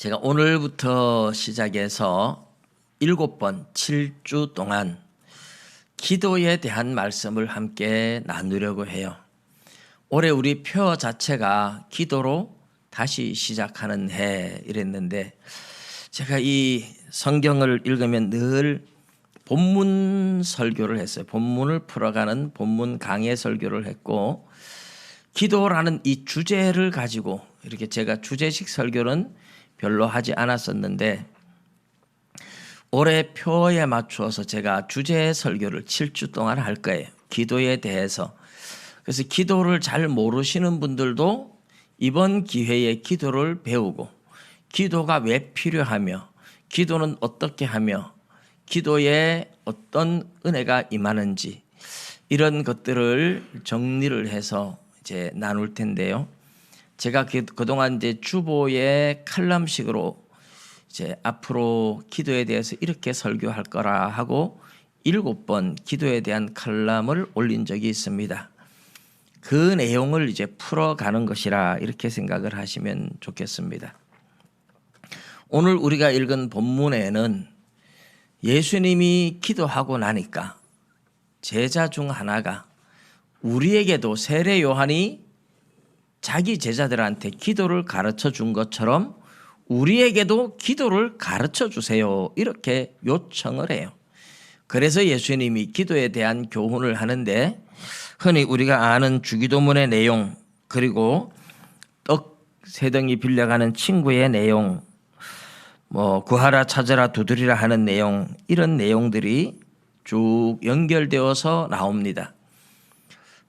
제가 오늘부터 시작해서 7번 7주 동안 기도에 대한 말씀을 함께 나누려고 해요. 올해 우리 표 자체가 기도로 다시 시작하는 해 이랬는데, 제가 이 성경을 읽으면 늘 본문 설교를 했어요. 본문을 풀어가는 본문 강해 설교를 했고, 기도라는 이 주제를 가지고 이렇게 제가 주제식 설교는 별로 하지 않았었는데, 올해 표에 맞추어서 제가 주제 설교를 7주 동안 할 거예요. 기도에 대해서. 그래서 기도를 잘 모르시는 분들도 이번 기회에 기도를 배우고, 기도가 왜 필요하며, 기도는 어떻게 하며, 기도에 어떤 은혜가 임하는지, 이런 것들을 정리를 해서 이제 나눌 텐데요. 제가 그동안 이제 주보의 칼럼식으로 이제 앞으로 기도에 대해서 이렇게 설교할 거라 하고 7번 기도에 대한 칼럼을 올린 적이 있습니다. 그 내용을 이제 풀어가는 것이라 이렇게 생각을 하시면 좋겠습니다. 오늘 우리가 읽은 본문에는 예수님이 기도하고 나니까 제자 중 하나가 우리에게도 세례 요한이 자기 제자들한테 기도를 가르쳐 준 것처럼 우리에게도 기도를 가르쳐 주세요, 이렇게 요청을 해요. 그래서 예수님이 기도에 대한 교훈을 하는데, 흔히 우리가 아는 주기도문의 내용, 그리고 떡 세 덩이 빌려가는 친구의 내용, 구하라 찾으라 두드리라 하는 내용, 이런 내용들이 쭉 연결되어서 나옵니다.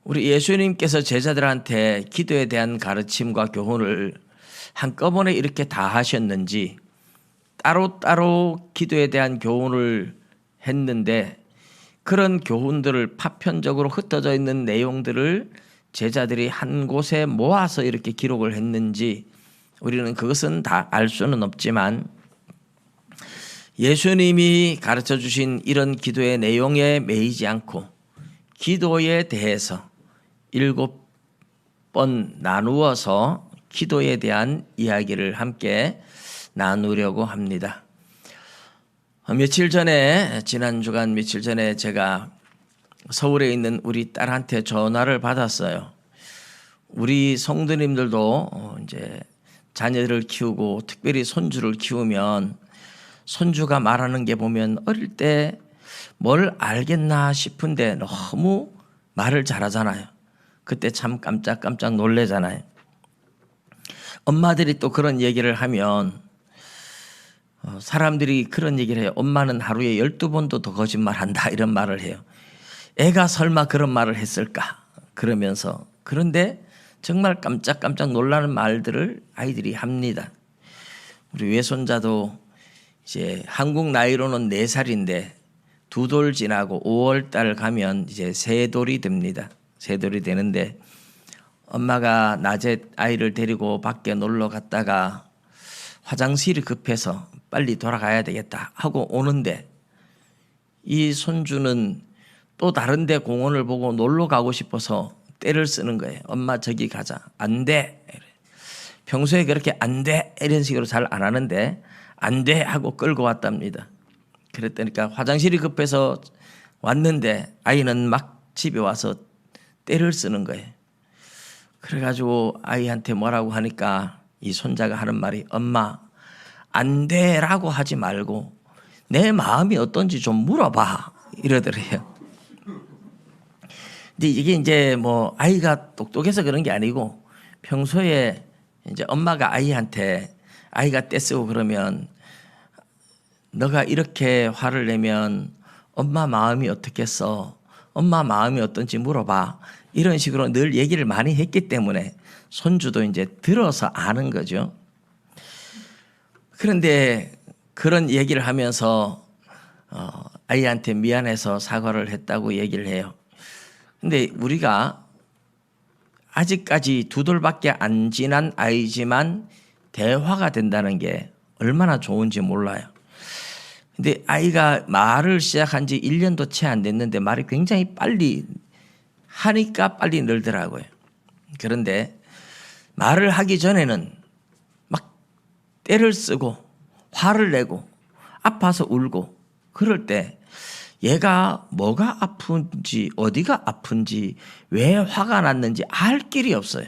우리 예수님께서 제자들한테 기도에 대한 가르침과 교훈을 한꺼번에 이렇게 다 하셨는지 따로따로 기도에 대한 교훈을 했는데, 그런 교훈들을 파편적으로 흩어져 있는 내용들을 제자들이 한 곳에 모아서 이렇게 기록을 했는지 우리는 그것은 다 알 수는 없지만, 예수님이 가르쳐 주신 이런 기도의 내용에 매이지 않고 기도에 대해서 7번 나누어서 기도에 대한 이야기를 함께 나누려고 합니다. 지난 주간 며칠 전에 제가 서울에 있는 우리 딸한테 전화를 받았어요. 우리 성도님들도 이제 자녀들을 키우고 특별히 손주를 키우면 손주가 말하는 게 보면 어릴 때 뭘 알겠나 싶은데 너무 말을 잘하잖아요. 그때 참 깜짝깜짝 놀래잖아요. 엄마들이 또 그런 얘기를 하면 사람들이 그런 얘기를 해요. 엄마는 하루에 12번도 더 거짓말한다, 이런 말을 해요. 애가 설마 그런 말을 했을까 그러면서. 그런데 정말 깜짝깜짝 놀라는 말들을 아이들이 합니다. 우리 외손자도 이제 한국 나이로는 4살인데 2돌 지나고 5월달 가면 이제 3돌이 됩니다. 3돌이 되는데, 엄마가 낮에 아이를 데리고 밖에 놀러 갔다가 화장실이 급해서 빨리 돌아가야 되겠다 하고 오는데, 이 손주는 또 다른 데 공원을 보고 놀러 가고 싶어서 떼를 쓰는 거예요. 엄마 저기 가자. 안 돼. 평소에 그렇게 안 돼 이런 식으로 잘 안 하는데 안 돼 하고 끌고 왔답니다. 그랬더니까 화장실이 급해서 왔는데 아이는 막 집에 와서 떼를 쓰는 거예요. 그래가지고 아이한테 뭐라고 하니까 이 손자가 하는 말이, 엄마 안 돼라고 하지 말고 내 마음이 어떤지 좀 물어봐, 이러더래요. 근데 이게 이제 아이가 똑똑해서 그런 게 아니고, 평소에 이제 엄마가 아이한테, 아이가 떼쓰고 그러면 너가 이렇게 화를 내면 엄마 마음이 어떻겠어, 엄마 마음이 어떤지 물어봐, 이런 식으로 늘 얘기를 많이 했기 때문에 손주도 이제 들어서 아는 거죠. 그런데 그런 얘기를 하면서 아이한테 미안해서 사과를 했다고 얘기를 해요. 근데 우리가 아직까지 2돌밖에 안 지난 아이지만 대화가 된다는 게 얼마나 좋은지 몰라요. 근데 아이가 말을 시작한 지 1년도 채 안 됐는데 말이 굉장히 빨리 하니까 빨리 늘더라고요. 그런데 말을 하기 전에는 막 떼를 쓰고 화를 내고 아파서 울고 그럴 때 얘가 뭐가 아픈지 어디가 아픈지 왜 화가 났는지 알 길이 없어요.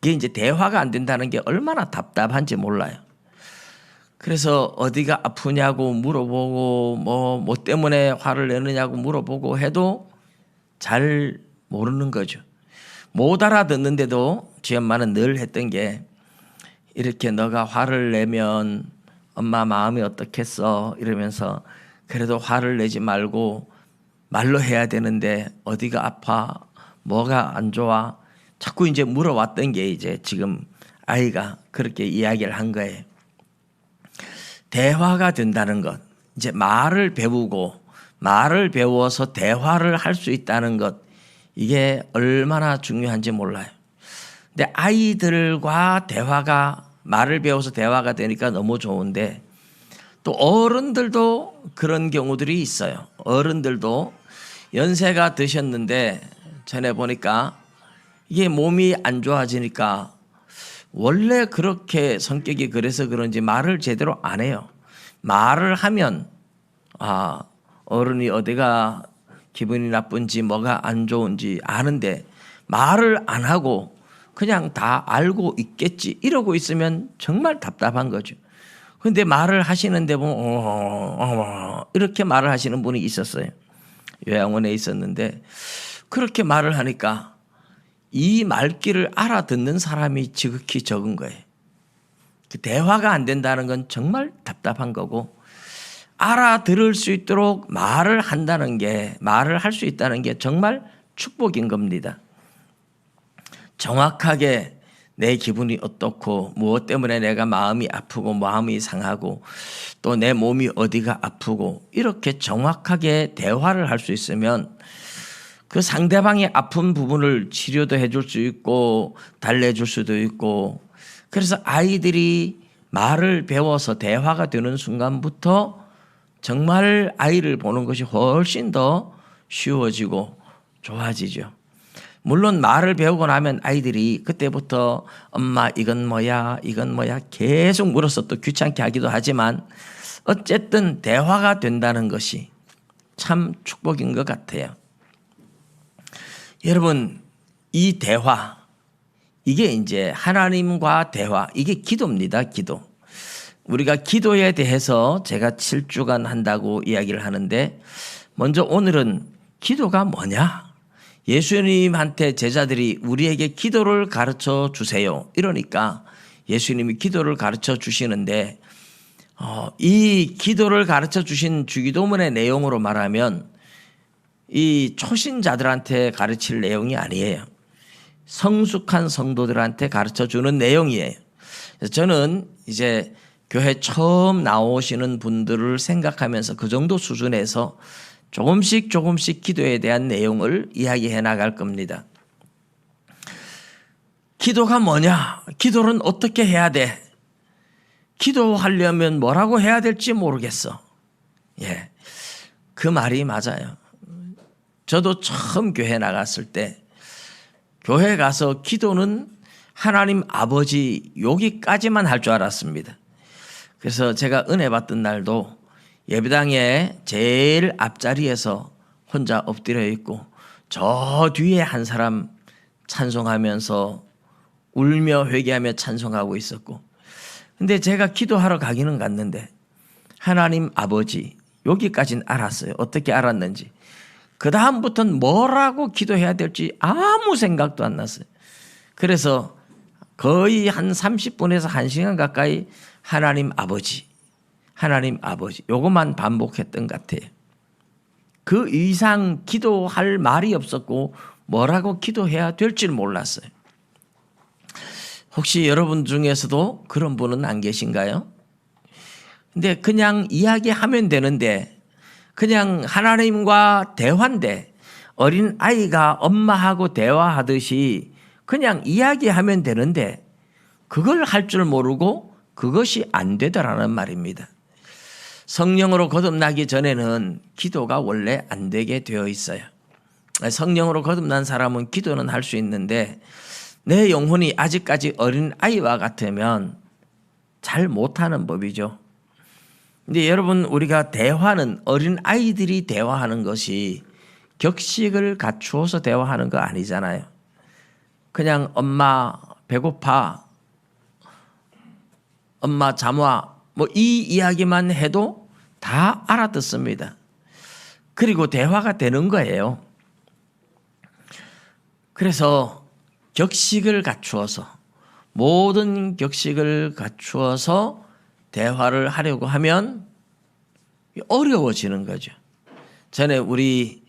이게 이제 대화가 안 된다는 게 얼마나 답답한지 몰라요. 그래서 어디가 아프냐고 물어보고 뭐 때문에 화를 내느냐고 물어보고 해도 잘 모르는 거죠. 못 알아듣는데도 저희 엄마는 늘 했던 게 이렇게 너가 화를 내면 엄마 마음이 어떻겠어 이러면서 그래도 화를 내지 말고 말로 해야 되는데 어디가 아파 뭐가 안 좋아 자꾸 이제 물어왔던 게 이제 지금 아이가 그렇게 이야기를 한 거예요. 대화가 된다는 것, 이제 말을 배우고 말을 배워서 대화를 할 수 있다는 것, 이게 얼마나 중요한지 몰라요. 근데 아이들과 대화가 말을 배워서 대화가 되니까 너무 좋은데 또 어른들도 그런 경우들이 있어요. 어른들도 연세가 드셨는데 전에 보니까 이게 몸이 안 좋아지니까 원래 그렇게 성격이 그래서 그런지 말을 제대로 안 해요. 말을 하면 어른이 어디가 기분이 나쁜지 뭐가 안 좋은지 아는데 말을 안 하고 그냥 다 알고 있겠지 이러고 있으면 정말 답답한 거죠. 그런데 말을 하시는데 보면 이렇게 말을 하시는 분이 있었어요. 요양원에 있었는데 그렇게 말을 하니까 이 말귀를 알아듣는 사람이 지극히 적은 거예요. 대화가 안 된다는 건 정말 답답한 거고 알아들을 수 있도록 말을 한다는 게 말을 할 수 있다는 게 정말 축복인 겁니다. 정확하게 내 기분이 어떻고 무엇 때문에 내가 마음이 아프고 마음이 상하고 또 내 몸이 어디가 아프고 이렇게 정확하게 대화를 할 수 있으면 그 상대방의 아픈 부분을 치료도 해줄 수 있고 달래줄 수도 있고 그래서 아이들이 말을 배워서 대화가 되는 순간부터 정말 아이를 보는 것이 훨씬 더 쉬워지고 좋아지죠. 물론 말을 배우고 나면 아이들이 그때부터 엄마 이건 뭐야 이건 뭐야 계속 물어서 또 귀찮게 하기도 하지만 어쨌든 대화가 된다는 것이 참 축복인 것 같아요. 여러분 이 대화 이게 이제 하나님과 대화 이게 기도입니다. 기도. 우리가 기도에 대해서 제가 7주간 한다고 이야기를 하는데 먼저 오늘은 기도가 뭐냐? 예수님한테 제자들이 우리에게 기도를 가르쳐 주세요. 이러니까 예수님이 기도를 가르쳐 주시는데 이 기도를 가르쳐 주신 주기도문의 내용으로 말하면 이 초신자들한테 가르칠 내용이 아니에요. 성숙한 성도들한테 가르쳐 주는 내용이에요. 그래서 저는 이제 교회 처음 나오시는 분들을 생각하면서 그 정도 수준에서 조금씩 기도에 대한 내용을 이야기해 나갈 겁니다. 기도가 뭐냐? 기도는 어떻게 해야 돼? 기도하려면 뭐라고 해야 될지 모르겠어. 예, 그 말이 맞아요. 저도 처음 교회 나갔을 때 교회 가서 기도는 하나님 아버지 여기까지만 할 줄 알았습니다. 그래서 제가 은혜 받던 날도 예배당에 제일 앞자리에서 혼자 엎드려 있고 저 뒤에 한 사람 찬송하면서 울며 회개하며 찬송하고 있었고 근데 제가 기도하러 가기는 갔는데 하나님 아버지 여기까지는 알았어요. 어떻게 알았는지. 그 다음부터는 뭐라고 기도해야 될지 아무 생각도 안 났어요. 그래서 거의 한 30분에서 1시간 가까이 하나님 아버지 요것만 반복했던 것 같아요. 그 이상 기도할 말이 없었고 뭐라고 기도해야 될지 몰랐어요. 혹시 여러분 중에서도 그런 분은 안 계신가요? 근데 그냥 이야기하면 되는데 그냥 하나님과 대화인데 어린 아이가 엄마하고 대화하듯이 그냥 이야기하면 되는데 그걸 할 줄 모르고 그것이 안 되더라는 말입니다. 성령으로 거듭나기 전에는 기도가 원래 안 되게 되어 있어요. 성령으로 거듭난 사람은 기도는 할 수 있는데 내 영혼이 아직까지 어린 아이와 같으면 잘 못하는 법이죠. 근데 여러분, 우리가 대화는 어린 아이들이 대화하는 것이 격식을 갖추어서 대화하는 거 아니잖아요. 그냥 엄마 배고파, 엄마 잠 와, 뭐 이 이야기만 해도 다 알아듣습니다. 그리고 대화가 되는 거예요. 그래서 격식을 갖추어서, 모든 격식을 갖추어서 대화를 하려고 하면 어려워지는 거죠. 전에 우리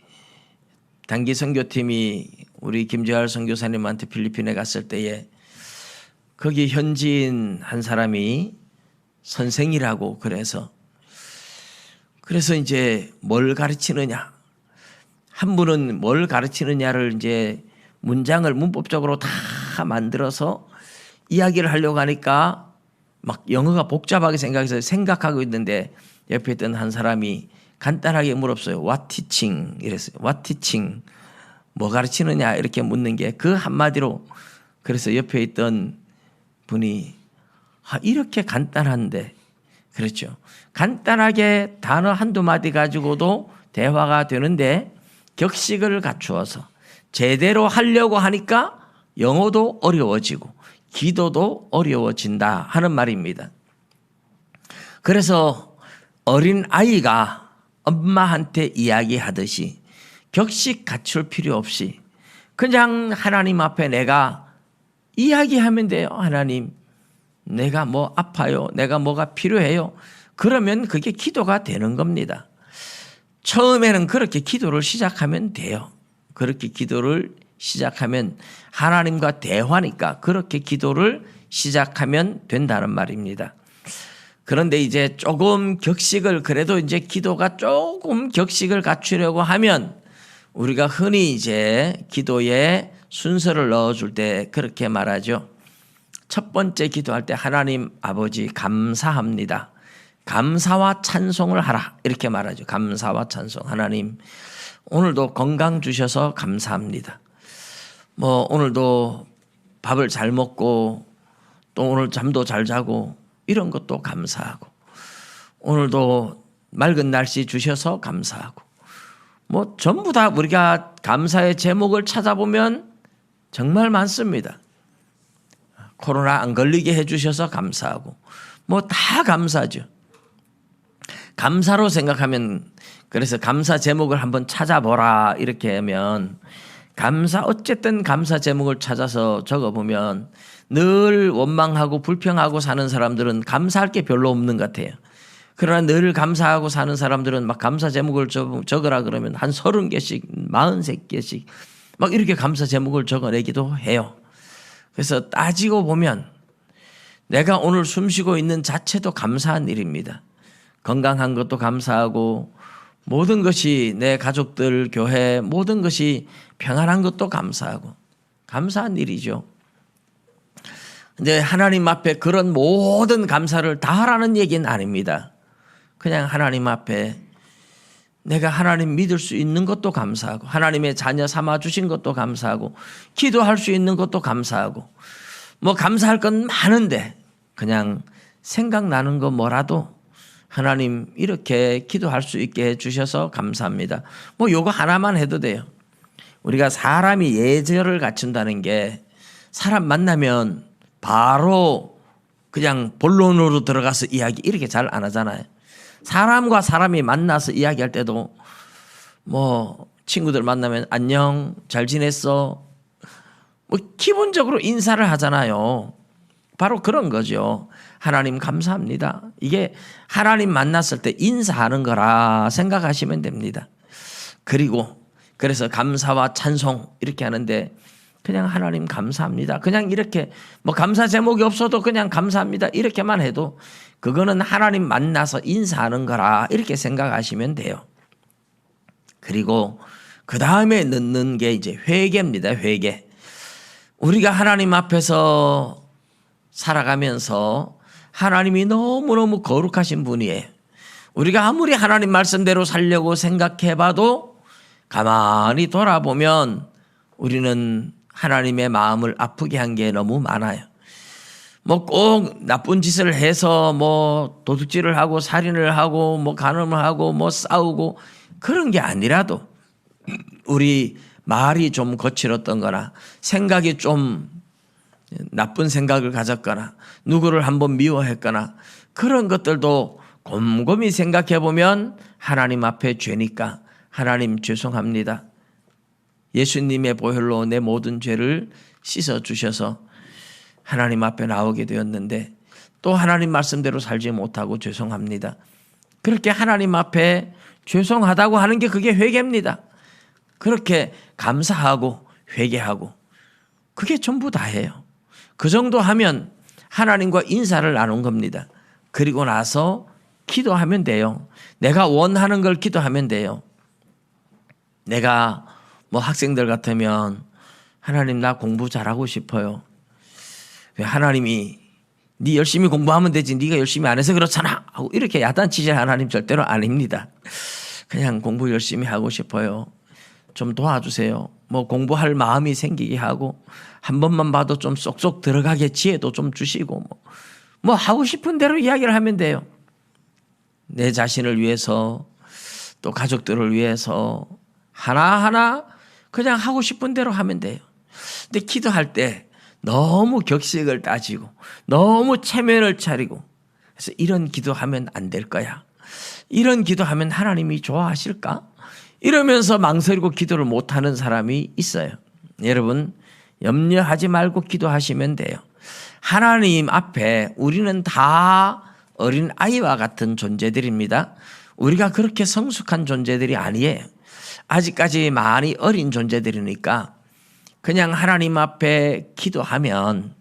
단기 선교팀이 우리 김재활 선교사님한테 필리핀에 갔을 때에 거기 현지인 한 사람이 선생이라고 그래서 이제 뭘 가르치느냐, 한 분은 뭘 가르치느냐를 이제 문장을 문법적으로 다 만들어서 이야기를 하려고 하니까 막 영어가 복잡하게 생각해서 생각하고 있는데 옆에 있던 한 사람이 간단하게 물었어요. What teaching? 이랬어요. What teaching? 뭐 가르치느냐 이렇게 묻는 게 그 한마디로, 그래서 옆에 있던 분이 이렇게 간단한데, 그렇죠. 간단하게 단어 한두 마디 가지고도 대화가 되는데 격식을 갖추어서 제대로 하려고 하니까 영어도 어려워지고 기도도 어려워진다 하는 말입니다. 그래서 어린 아이가 엄마한테 이야기하듯이 격식 갖출 필요 없이 그냥 하나님 앞에 내가 이야기하면 돼요. 하나님, 내가 뭐 아파요. 내가 뭐가 필요해요. 그러면 그게 기도가 되는 겁니다. 처음에는 그렇게 기도를 시작하면 돼요. 그렇게 기도를 시작하면 하나님과 대화니까 그렇게 기도를 시작하면 된다는 말입니다. 그런데 이제 조금 격식을, 그래도 이제 기도가 조금 격식을 갖추려고 하면 우리가 흔히 이제 기도에 순서를 넣어줄 때 그렇게 말하죠. 첫 번째 기도할 때 하나님 아버지 감사합니다. 감사와 찬송을 하라 이렇게 말하죠. 감사와 찬송. 하나님 오늘도 건강 주셔서 감사합니다. 뭐 오늘도 밥을 잘 먹고 또 오늘 잠도 잘 자고 이런 것도 감사하고, 오늘도 맑은 날씨 주셔서 감사하고, 뭐 전부 다 우리가 감사의 제목을 찾아보면 정말 많습니다. 코로나 안 걸리게 해주셔서 감사하고, 뭐 다 감사죠. 감사로 생각하면, 그래서 감사 제목을 한번 찾아보라 이렇게 하면, 어쨌든 감사 제목을 찾아서 적어보면 늘 원망하고 불평하고 사는 사람들은 감사할 게 별로 없는 것 같아요. 그러나 늘 감사하고 사는 사람들은 막 감사 제목을 적으라 그러면 한 30개씩 43개씩 막 이렇게 감사 제목을 적어내기도 해요. 그래서 따지고 보면 내가 오늘 숨쉬고 있는 자체도 감사한 일입니다. 건강한 것도 감사하고, 모든 것이, 내 가족들, 교회, 모든 것이 평안한 것도 감사하고, 감사한 일이죠. 근데 하나님 앞에 그런 모든 감사를 다 하라는 얘기는 아닙니다. 그냥 하나님 앞에 내가 하나님 믿을 수 있는 것도 감사하고, 하나님의 자녀 삼아 주신 것도 감사하고, 기도할 수 있는 것도 감사하고, 뭐 감사할 건 많은데 그냥 생각나는 거 뭐라도 하나님 이렇게 기도할 수 있게 해주셔서 감사합니다. 뭐 요거 하나만 해도 돼요. 우리가 사람이 예절을 갖춘다는 게, 사람 만나면 바로 그냥 본론으로 들어가서 이야기 이렇게 잘 안 하잖아요. 사람과 사람이 만나서 이야기할 때도 뭐 친구들 만나면 안녕, 잘 지냈어, 뭐 기본적으로 인사를 하잖아요. 바로 그런 거죠. 하나님 감사합니다. 이게 하나님 만났을 때 인사하는 거라 생각하시면 됩니다. 그리고 그래서 감사와 찬송 이렇게 하는데 그냥 하나님 감사합니다. 그냥 이렇게 뭐 감사 제목이 없어도 그냥 감사합니다 이렇게만 해도 그거는 하나님 만나서 인사하는 거라 이렇게 생각하시면 돼요. 그리고 그 다음에 넣는 게 이제 회개입니다. 회개. 우리가 하나님 앞에서 살아가면서 하나님이 너무너무 거룩하신 분이에요. 우리가 아무리 하나님 말씀대로 살려고 생각해봐도 가만히 돌아보면 우리는 하나님의 마음을 아프게 한 게 너무 많아요. 뭐 꼭 나쁜 짓을 해서 뭐 도둑질을 하고 살인을 하고 뭐 간음을 하고 뭐 싸우고 그런 게 아니라도 우리 말이 좀 거칠었던 거나 생각이 좀 나쁜 생각을 가졌거나 누구를 한번 미워했거나 그런 것들도 곰곰이 생각해 보면 하나님 앞에 죄니까 하나님 죄송합니다. 예수님의 보혈로 내 모든 죄를 씻어 주셔서 하나님 앞에 나오게 되었는데 또 하나님 말씀대로 살지 못하고 죄송합니다. 그렇게 하나님 앞에 죄송하다고 하는 게 그게 회개입니다. 그렇게 감사하고 회개하고 그게 전부 다예요. 그 정도 하면 하나님과 인사를 나눈 겁니다. 그리고 나서 기도하면 돼요. 내가 원하는 걸 기도하면 돼요. 내가 뭐 학생들 같으면 하나님 나 공부 잘하고 싶어요. 하나님이 네 열심히 공부하면 되지 네가 열심히 안 해서 그렇잖아 하고 이렇게 야단치실 하나님 절대로 아닙니다. 그냥 공부 열심히 하고 싶어요. 좀 도와주세요. 뭐 공부할 마음이 생기게 하고 한 번만 봐도 좀 쏙쏙 들어가게 지혜도 좀 주시고 뭐 하고 싶은 대로 이야기를 하면 돼요. 내 자신을 위해서 또 가족들을 위해서 하나하나 그냥 하고 싶은 대로 하면 돼요. 근데 기도할 때 너무 격식을 따지고 너무 체면을 차리고 그래서 이런 기도하면 안 될 거야. 이런 기도하면 하나님이 좋아하실까? 이러면서 망설이고 기도를 못하는 사람이 있어요. 여러분 염려하지 말고 기도하시면 돼요. 하나님 앞에 우리는 다 어린 아이와 같은 존재들입니다. 우리가 그렇게 성숙한 존재들이 아니에요. 아직까지 많이 어린 존재들이니까 그냥 하나님 앞에 기도하면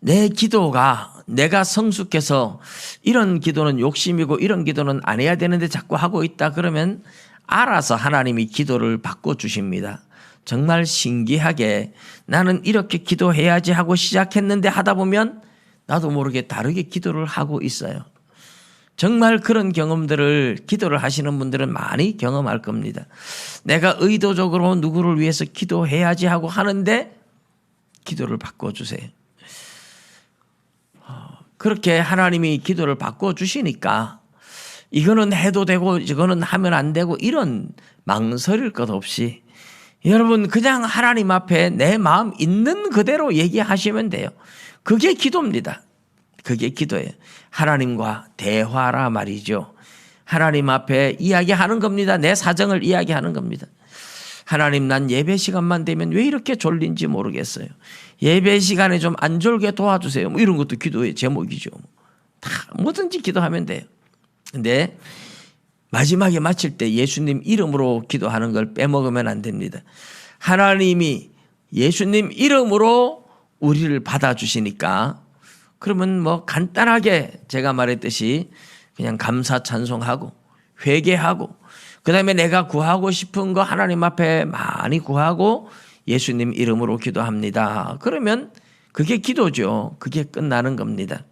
내 기도가 내가 성숙해서 이런 기도는 욕심이고 이런 기도는 안 해야 되는데 자꾸 하고 있다 그러면 알아서 하나님이 기도를 바꿔주십니다. 정말 신기하게 나는 이렇게 기도해야지 하고 시작했는데 하다 보면 나도 모르게 다르게 기도를 하고 있어요. 정말 그런 경험들을 기도를 하시는 분들은 많이 경험할 겁니다. 내가 의도적으로 누구를 위해서 기도해야지 하고 하는데 기도를 바꿔주세요. 그렇게 하나님이 기도를 바꿔주시니까 이거는 해도 되고 이거는 하면 안 되고 이런 망설일 것 없이 여러분 그냥 하나님 앞에 내 마음 있는 그대로 얘기하시면 돼요. 그게 기도입니다. 그게 기도예요. 하나님과 대화라 말이죠. 하나님 앞에 이야기하는 겁니다. 내 사정을 이야기하는 겁니다. 하나님 난 예배 시간만 되면 왜 이렇게 졸린지 모르겠어요. 예배 시간에 좀 안 졸게 도와주세요. 뭐 이런 것도 기도의 제목이죠. 다 뭐든지 기도하면 돼요. 근데 마지막에 마칠 때 예수님 이름으로 기도하는 걸 빼먹으면 안 됩니다. 하나님이 예수님 이름으로 우리를 받아주시니까 그러면 뭐 간단하게 제가 말했듯이 그냥 감사 찬송하고 회개하고 그다음에 내가 구하고 싶은 거 하나님 앞에 많이 구하고 예수님 이름으로 기도합니다. 그러면 그게 기도죠. 그게 끝나는 겁니다.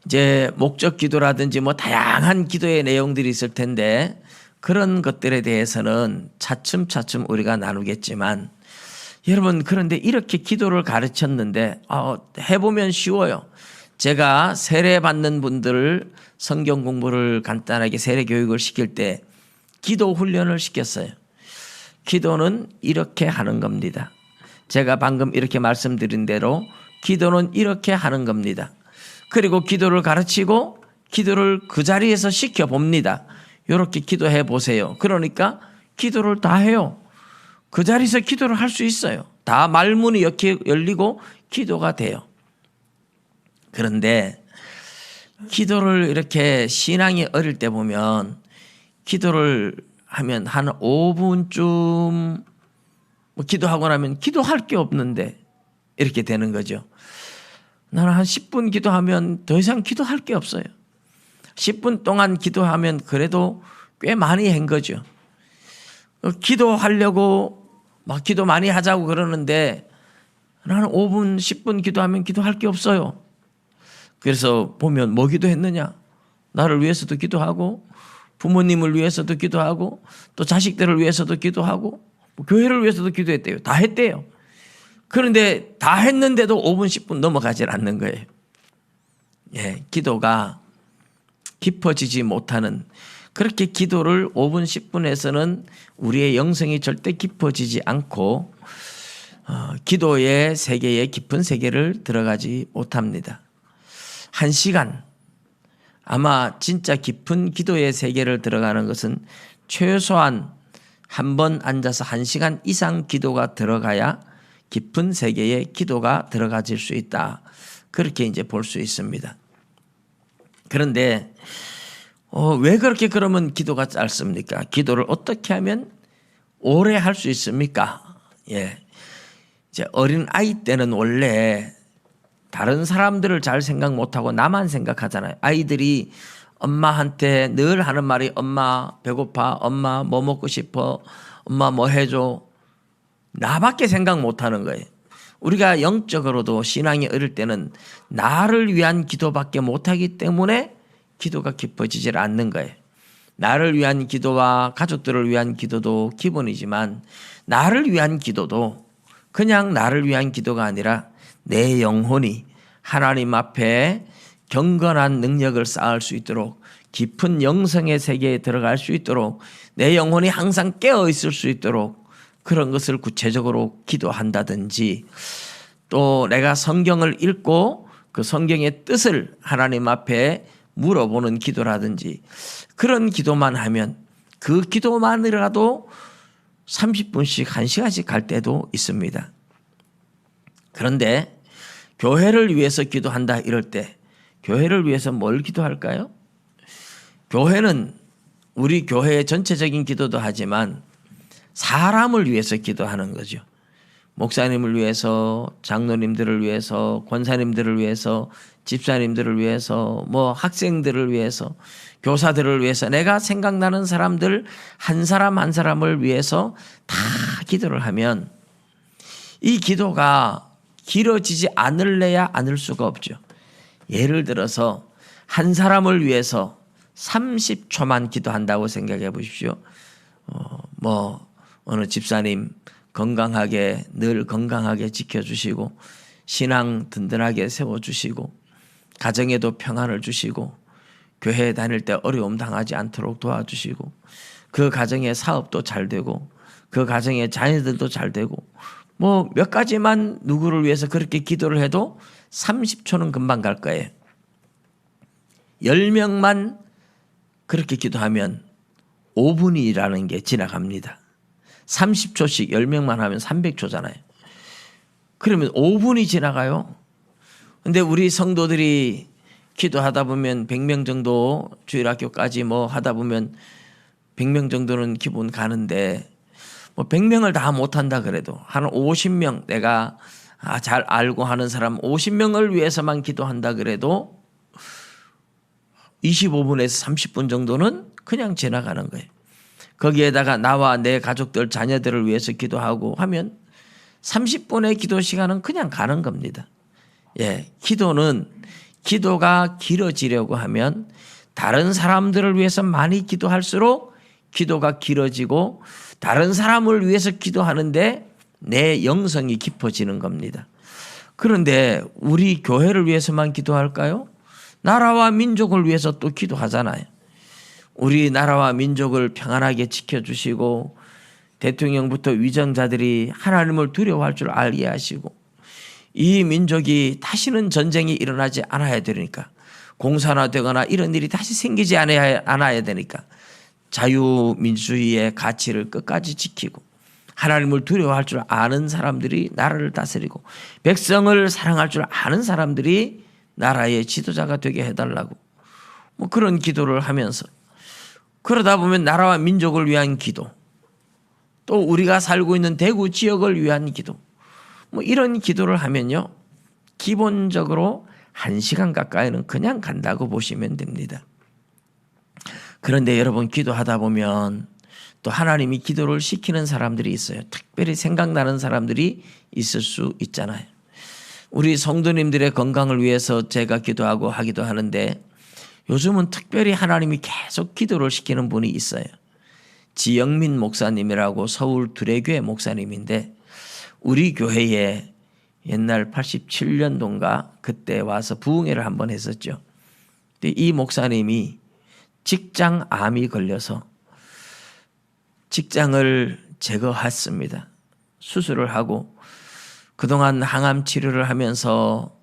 이제 목적 기도라든지 뭐 다양한 기도의 내용들이 있을 텐데 그런 것들에 대해서는 차츰차츰 우리가 나누겠지만 여러분 그런데 이렇게 기도를 가르쳤는데 해보면 쉬워요. 제가 세례 받는 분들을 성경 공부를 간단하게 세례 교육을 시킬 때 기도 훈련을 시켰어요. 기도는 이렇게 하는 겁니다. 제가 방금 이렇게 말씀드린 대로 기도는 이렇게 하는 겁니다. 그리고 기도를 가르치고 기도를 그 자리에서 시켜봅니다. 이렇게 기도해 보세요. 그러니까 기도를 다 해요. 그 자리에서 기도를 할 수 있어요. 다 말문이 이렇게 열리고 기도가 돼요. 그런데 기도를 이렇게 신앙이 어릴 때 보면 기도를 하면 한 5분쯤 기도하고 나면 기도할 게 없는데 이렇게 되는 거죠. 나는 한 10분 기도하면 더 이상 기도할 게 없어요. 10분 동안 기도하면 그래도 꽤 많이 한 거죠. 기도하려고 막 기도 많이 하자고 그러는데 나는 5분, 10분 기도하면 기도할 게 없어요. 그래서 보면 뭐 기도했느냐? 나를 위해서도 기도하고 부모님을 위해서도 기도하고 또 자식들을 위해서도 기도하고 뭐 교회를 위해서도 기도했대요. 다 했대요. 그런데 다 했는데도 5분, 10분 넘어가질 않는 거예요. 예, 기도가 깊어지지 못하는, 그렇게 기도를 5분, 10분에서는 우리의 영성이 절대 깊어지지 않고 기도의 세계에 깊은 세계를 들어가지 못합니다. 1시간, 아마 진짜 깊은 기도의 세계를 들어가는 것은 최소한 한 번 앉아서 1시간 이상 기도가 들어가야 깊은 세계에 기도가 들어가질 수 있다. 그렇게 이제 볼 수 있습니다. 그런데 왜 그렇게 그러면 기도가 짧습니까? 기도를 어떻게 하면 오래 할 수 있습니까? 예. 이제 어린 아이 때는 원래 다른 사람들을 잘 생각 못하고 나만 생각하잖아요. 아이들이 엄마한테 늘 하는 말이 엄마 배고파, 엄마 뭐 먹고 싶어, 엄마 뭐 해줘. 나밖에 생각 못하는 거예요. 우리가 영적으로도 신앙이 어릴 때는 나를 위한 기도밖에 못하기 때문에 기도가 깊어지질 않는 거예요. 나를 위한 기도와 가족들을 위한 기도도 기본이지만 나를 위한 기도도 그냥 나를 위한 기도가 아니라 내 영혼이 하나님 앞에 경건한 능력을 쌓을 수 있도록 깊은 영성의 세계에 들어갈 수 있도록 내 영혼이 항상 깨어 있을 수 있도록 그런 것을 구체적으로 기도한다든지 또 내가 성경을 읽고 그 성경의 뜻을 하나님 앞에 물어보는 기도라든지 그런 기도만 하면 그 기도만이라도 30분씩 1시간씩 갈 때도 있습니다. 그런데 교회를 위해서 기도한다 이럴 때 교회를 위해서 뭘 기도할까요? 교회는 우리 교회의 전체적인 기도도 하지만 사람을 위해서 기도하는 거죠. 목사님을 위해서, 장로님들을 위해서, 권사님들을 위해서, 집사님들을 위해서, 뭐 학생들을 위해서, 교사들을 위해서 내가 생각나는 사람들 한 사람 한 사람을 위해서 다 기도를 하면 이 기도가 길어지지 않을래야 않을 수가 없죠. 예를 들어서 한 사람을 위해서 30초만 기도한다고 생각해 보십시오. 어느 집사님 건강하게 늘 건강하게 지켜주시고 신앙 든든하게 세워주시고 가정에도 평안을 주시고 교회 다닐 때 어려움 당하지 않도록 도와주시고 그 가정의 사업도 잘 되고 그 가정의 자녀들도 잘 되고 뭐 몇 가지만 누구를 위해서 그렇게 기도를 해도 30초는 금방 갈 거예요. 10명만 그렇게 기도하면 5분이라는 게 지나갑니다. 30초씩 10명만 하면 300초잖아요. 그러면 5분이 지나가요. 근데 우리 성도들이 기도하다 보면 100명 정도 주일학교까지 뭐 하다 보면 100명 정도는 기본 가는데 뭐 100명을 다 못한다 그래도 한 50명 내가 잘 알고 하는 사람 50명을 위해서만 기도한다 그래도 25분에서 30분 정도는 그냥 지나가는 거예요. 거기에다가 나와 내 가족들 자녀들을 위해서 기도하고 하면 30분의 기도 시간은 그냥 가는 겁니다. 예, 기도가 길어지려고 하면 다른 사람들을 위해서 많이 기도할수록 기도가 길어지고 다른 사람을 위해서 기도하는데 내 영성이 깊어지는 겁니다. 그런데 우리 교회를 위해서만 기도할까요? 나라와 민족을 위해서 또 기도하잖아요. 우리 나라와 민족을 평안하게 지켜주시고 대통령부터 위정자들이 하나님을 두려워할 줄 알게 하시고 이 민족이 다시는 전쟁이 일어나지 않아야 되니까 공산화되거나 이런 일이 다시 생기지 않아야 되니까 자유민주주의의 가치를 끝까지 지키고 하나님을 두려워할 줄 아는 사람들이 나라를 다스리고 백성을 사랑할 줄 아는 사람들이 나라의 지도자가 되게 해달라고 뭐 그런 기도를 하면서 그러다 보면 나라와 민족을 위한 기도 또 우리가 살고 있는 대구 지역을 위한 기도 뭐 이런 기도를 하면요 기본적으로 1시간 가까이는 그냥 간다고 보시면 됩니다. 그런데 여러분 기도하다 보면 또 하나님이 기도를 시키는 사람들이 있어요. 특별히 생각나는 사람들이 있을 수 있잖아요. 우리 성도님들의 건강을 위해서 제가 기도하고 하기도 하는데 요즘은 특별히 하나님이 계속 기도를 시키는 분이 있어요. 지영민 목사님이라고 서울 두레교회 목사님인데 우리 교회에 옛날 87년도인가 그때 와서 부흥회를 한번 했었죠. 근데 이 목사님이 직장암이 걸려서 직장을 제거했습니다. 수술을 하고 그동안 항암 치료를 하면서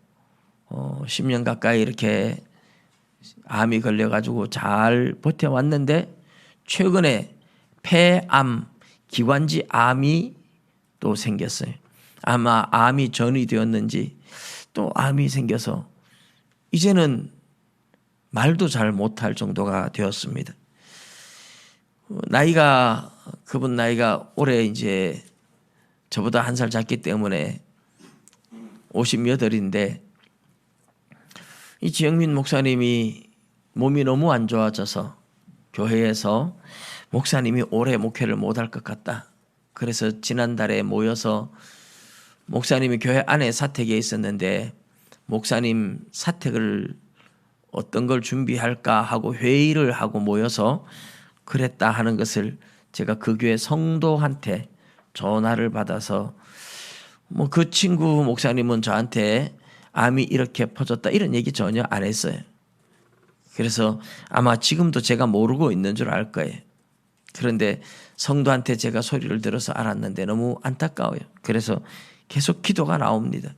10년 가까이 이렇게 암이 걸려가지고 잘 버텨왔는데 최근에 폐암, 기관지 암이 또 생겼어요. 아마 암이 전이 되었는지 또 암이 생겨서 이제는 말도 잘 못할 정도가 되었습니다. 그분 나이가 올해 이제 저보다 한 살 작기 때문에 58인데 이 지영민 목사님이 몸이 너무 안 좋아져서 교회에서 목사님이 올해 목회를 못할 것 같다. 그래서 지난달에 모여서 목사님이 교회 안에 사택에 있었는데 목사님 사택을 어떤 걸 준비할까 하고 회의를 하고 모여서 그랬다 하는 것을 제가 그 교회 성도한테 전화를 받아서 그 친구 목사님은 저한테 암이 이렇게 퍼졌다 이런 얘기 전혀 안 했어요. 그래서 아마 지금도 제가 모르고 있는 줄 알 거예요. 그런데 성도한테 제가 소리를 들어서 알았는데 너무 안타까워요. 그래서 계속 기도가 나옵니다.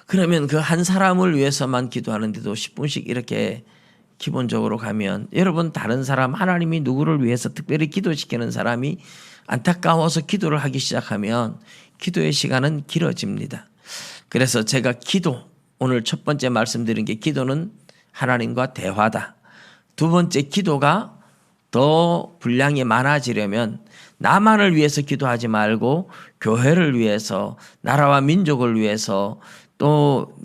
그러면 그 한 사람을 위해서만 기도하는데도 10분씩 이렇게 기본적으로 가면 여러분 다른 사람 하나님이 누구를 위해서 특별히 기도시키는 사람이 안타까워서 기도를 하기 시작하면 기도의 시간은 길어집니다. 그래서 제가 오늘 첫 번째 말씀드린 게 기도는 하나님과 대화다. 두 번째 기도가 더 분량이 많아지려면 나만을 위해서 기도하지 말고 교회를 위해서 나라와 민족을 위해서 또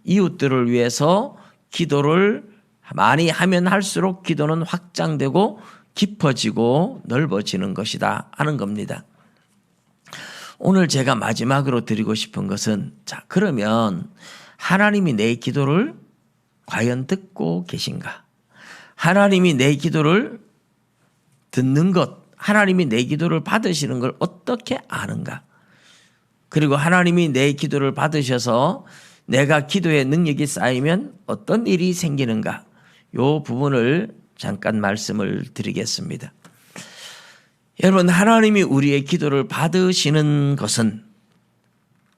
이웃들을 위해서 기도를 많이 하면 할수록 기도는 확장되고 깊어지고 넓어지는 것이다 하는 겁니다. 오늘 제가 마지막으로 드리고 싶은 것은 그러면 하나님이 내 기도를 과연 듣고 계신가? 하나님이 내 기도를 듣는 것, 하나님이 내 기도를 받으시는 걸 어떻게 아는가? 그리고 하나님이 내 기도를 받으셔서 내가 기도의 능력이 쌓이면 어떤 일이 생기는가? 이 부분을 잠깐 말씀을 드리겠습니다. 여러분, 하나님이 우리의 기도를 받으시는 것은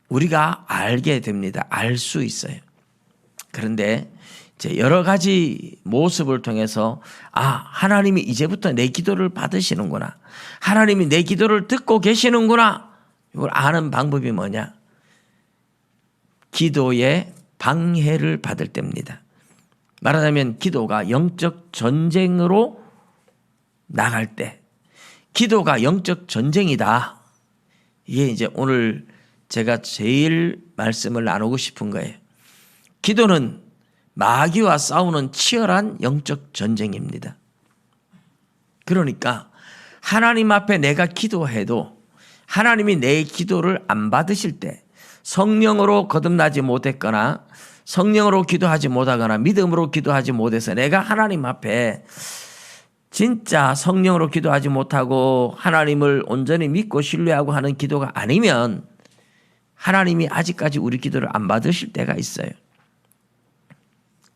우리가 알게 됩니다. 알 수 있어요. 그런데 이제 여러 가지 모습을 통해서 하나님이 이제부터 내 기도를 받으시는구나. 하나님이 내 기도를 듣고 계시는구나. 이걸 아는 방법이 뭐냐? 기도의 방해를 받을 때입니다. 말하자면 기도가 영적 전쟁으로 나갈 때, 기도가 영적 전쟁이다. 이게 이제 오늘 제가 제일 말씀을 나누고 싶은 거예요. 기도는 마귀와 싸우는 치열한 영적 전쟁입니다. 그러니까 하나님 앞에 내가 기도해도 하나님이 내 기도를 안 받으실 때 성령으로 거듭나지 못했거나 성령으로 기도하지 못하거나 믿음으로 기도하지 못해서 내가 하나님 앞에 진짜 성령으로 기도하지 못하고 하나님을 온전히 믿고 신뢰하고 하는 기도가 아니면 하나님이 아직까지 우리 기도를 안 받으실 때가 있어요.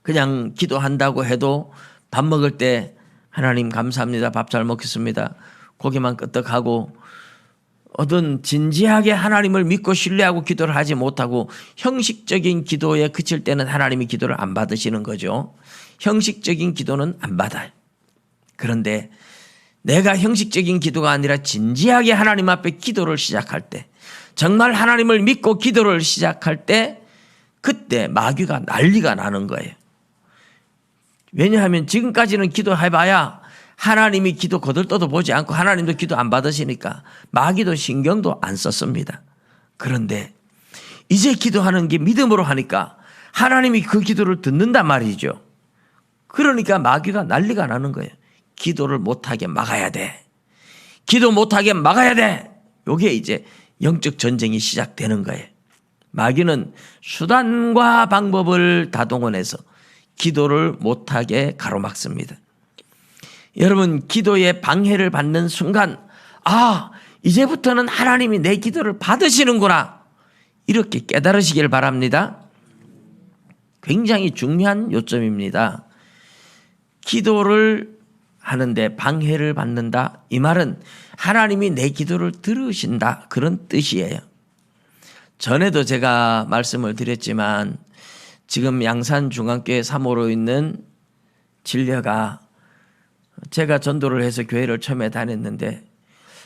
그냥 기도한다고 해도 밥 먹을 때 하나님 감사합니다. 밥 잘 먹겠습니다. 고개만 끄덕하고 어떤 진지하게 하나님을 믿고 신뢰하고 기도를 하지 못하고 형식적인 기도에 그칠 때는 하나님이 기도를 안 받으시는 거죠. 형식적인 기도는 안 받아요. 그런데 내가 형식적인 기도가 아니라 진지하게 하나님 앞에 기도를 시작할 때, 정말 하나님을 믿고 기도를 시작할 때 그때 마귀가 난리가 나는 거예요. 왜냐하면 지금까지는 기도해봐야 하나님이 기도 거들떠도 보지 않고 하나님도 기도 안 받으시니까 마귀도 신경도 안 썼습니다. 그런데 이제 기도하는 게 믿음으로 하니까 하나님이 그 기도를 듣는단 말이죠. 그러니까 마귀가 난리가 나는 거예요. 기도를 못하게 막아야 돼. 기도 못하게 막아야 돼. 이게 이제 영적 전쟁이 시작되는 거예요. 마귀는 수단과 방법을 다 동원해서 기도를 못하게 가로막습니다. 여러분, 기도의 방해를 받는 순간 이제부터는 하나님이 내 기도를 받으시는구나. 이렇게 깨달으시길 바랍니다. 굉장히 중요한 요점입니다. 기도를 하는데 방해를 받는다. 이 말은 하나님이 내 기도를 들으신다. 그런 뜻이에요. 전에도 제가 말씀을 드렸지만 지금 양산중앙교회 사모로 있는 진려가 제가 전도를 해서 교회를 처음에 다녔는데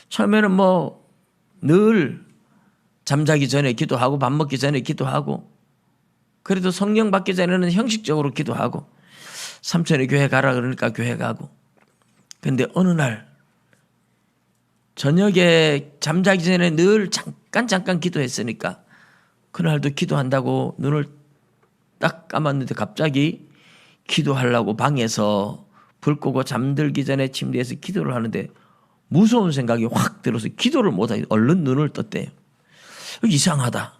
처음에는 뭐 늘 잠자기 전에 기도하고 밥 먹기 전에 기도하고 그래도 성령 받기 전에는 형식적으로 기도하고 삼촌이 교회 가라 그러니까 교회 가고 근데 어느 날 저녁에 잠자기 전에 늘 잠깐 기도했으니까 그날도 기도한다고 눈을 딱 감았는데 갑자기 기도하려고 방에서 불 끄고 잠들기 전에 침대에서 기도를 하는데 무서운 생각이 확 들어서 기도를 못하게 얼른 눈을 떴대요. 이상하다.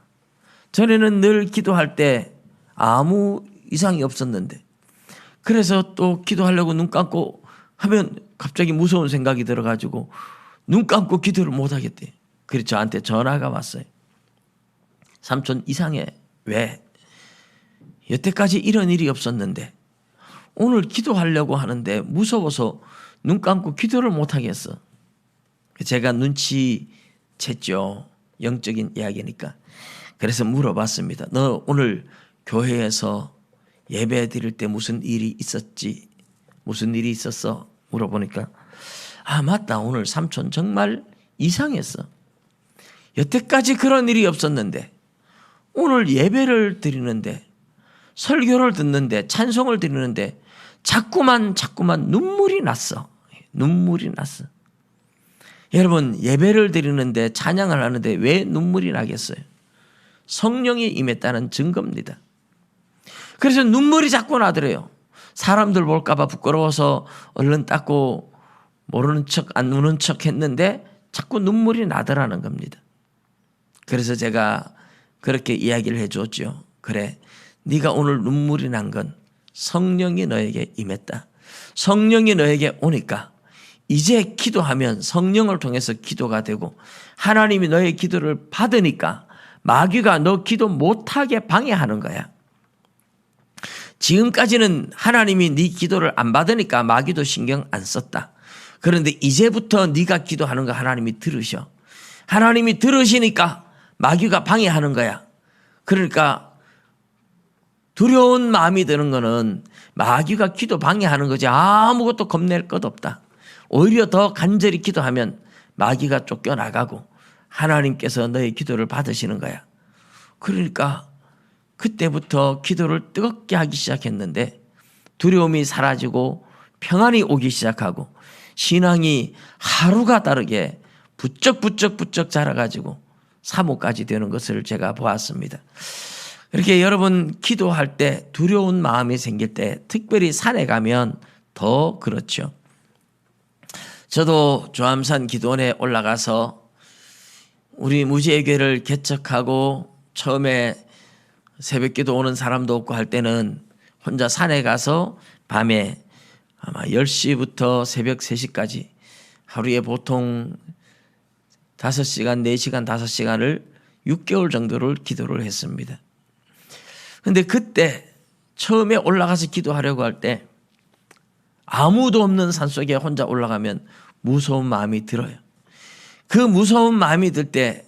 전에는 늘 기도할 때 아무 이상이 없었는데 그래서 또 기도하려고 눈 감고 하면 갑자기 무서운 생각이 들어가지고 눈 감고 기도를 못하겠대. 그래서 저한테 전화가 왔어요. 삼촌 이상해. 왜? 여태까지 이런 일이 없었는데 오늘 기도하려고 하는데 무서워서 눈 감고 기도를 못하겠어. 제가 눈치챘죠. 영적인 이야기니까. 그래서 물어봤습니다. 너 오늘 교회에서 예배 드릴 때 무슨 일이 있었지? 무슨 일이 있었어? 물어보니까 아 맞다. 오늘 삼촌 정말 이상했어. 여태까지 그런 일이 없었는데 오늘 예배를 드리는데 설교를 듣는데 찬송을 드리는데 자꾸만 눈물이 났어. 눈물이 났어. 여러분 예배를 드리는데 찬양을 하는데 왜 눈물이 나겠어요? 성령이 임했다는 증거입니다. 그래서 눈물이 자꾸 나더래요. 사람들 볼까 봐 부끄러워서 얼른 닦고 모르는 척 안 우는 척 했는데 자꾸 눈물이 나더라는 겁니다. 그래서 제가 그렇게 이야기를 해줬죠. 그래 네가 오늘 눈물이 난 건 성령이 너에게 임했다. 성령이 너에게 오니까 이제 기도하면 성령을 통해서 기도가 되고 하나님이 너의 기도를 받으니까 마귀가 너 기도 못하게 방해하는 거야. 지금까지는 하나님이 네 기도를 안 받으니까 마귀도 신경 안 썼다. 그런데 이제부터 네가 기도하는 거 하나님이 들으셔. 하나님이 들으시니까 마귀가 방해하는 거야. 그러니까 두려운 마음이 드는 거는 마귀가 기도 방해하는 거지 아무것도 겁낼 것 없다. 오히려 더 간절히 기도하면 마귀가 쫓겨나가고 하나님께서 너의 기도를 받으시는 거야. 그러니까 그때부터 기도를 뜨겁게 하기 시작했는데 두려움이 사라지고 평안이 오기 시작하고 신앙이 하루가 다르게 부쩍 자라가지고 사모까지 되는 것을 제가 보았습니다. 이렇게 여러분 기도할 때 두려운 마음이 생길 때 특별히 산에 가면 더 그렇죠. 저도 조암산 기도원에 올라가서 우리 무지개교회를 개척하고 처음에 새벽기도 오는 사람도 없고 할 때는 혼자 산에 가서 밤에 아마 10시부터 새벽 3시까지 하루에 보통 5시간, 4시간, 5시간을 6개월 정도를 기도를 했습니다. 근데 그때 처음에 올라가서 기도하려고 할 때 아무도 없는 산속에 혼자 올라가면 무서운 마음이 들어요. 그 무서운 마음이 들 때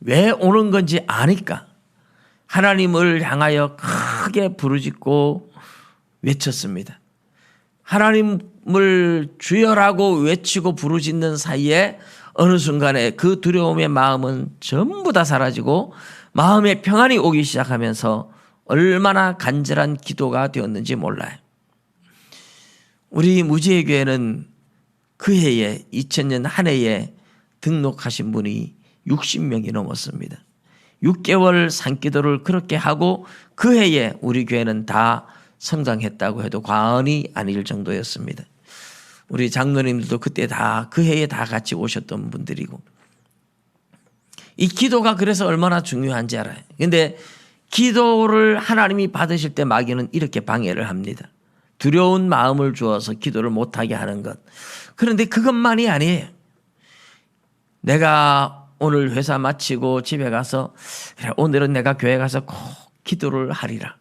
왜 오는 건지 아니까 하나님을 향하여 크게 부르짖고 외쳤습니다. 하나님을 주여라고 외치고 부르짖는 사이에 어느 순간에 그 두려움의 마음은 전부 다 사라지고 마음의 평안이 오기 시작하면서 얼마나 간절한 기도가 되었는지 몰라요. 우리 무지개교회는 그 해에 2000년 한 해에 등록하신 분이 60명이 넘었습니다. 6개월 산기도를 그렇게 하고 그 해에 우리 교회는 다 성장했다고 해도 과언이 아닐 정도였습니다. 우리 장로님들도 그때 다 그 해에 다 같이 오셨던 분들이고 이 기도가 그래서 얼마나 중요한지 알아요. 그런데 기도를 하나님이 받으실 때 마귀는 이렇게 방해를 합니다. 두려운 마음을 주어서 기도를 못하게 하는 것. 그런데 그것만이 아니에요. 내가 오늘 회사 마치고 집에 가서 그래, 오늘은 내가 교회 가서 꼭 기도를 하리라.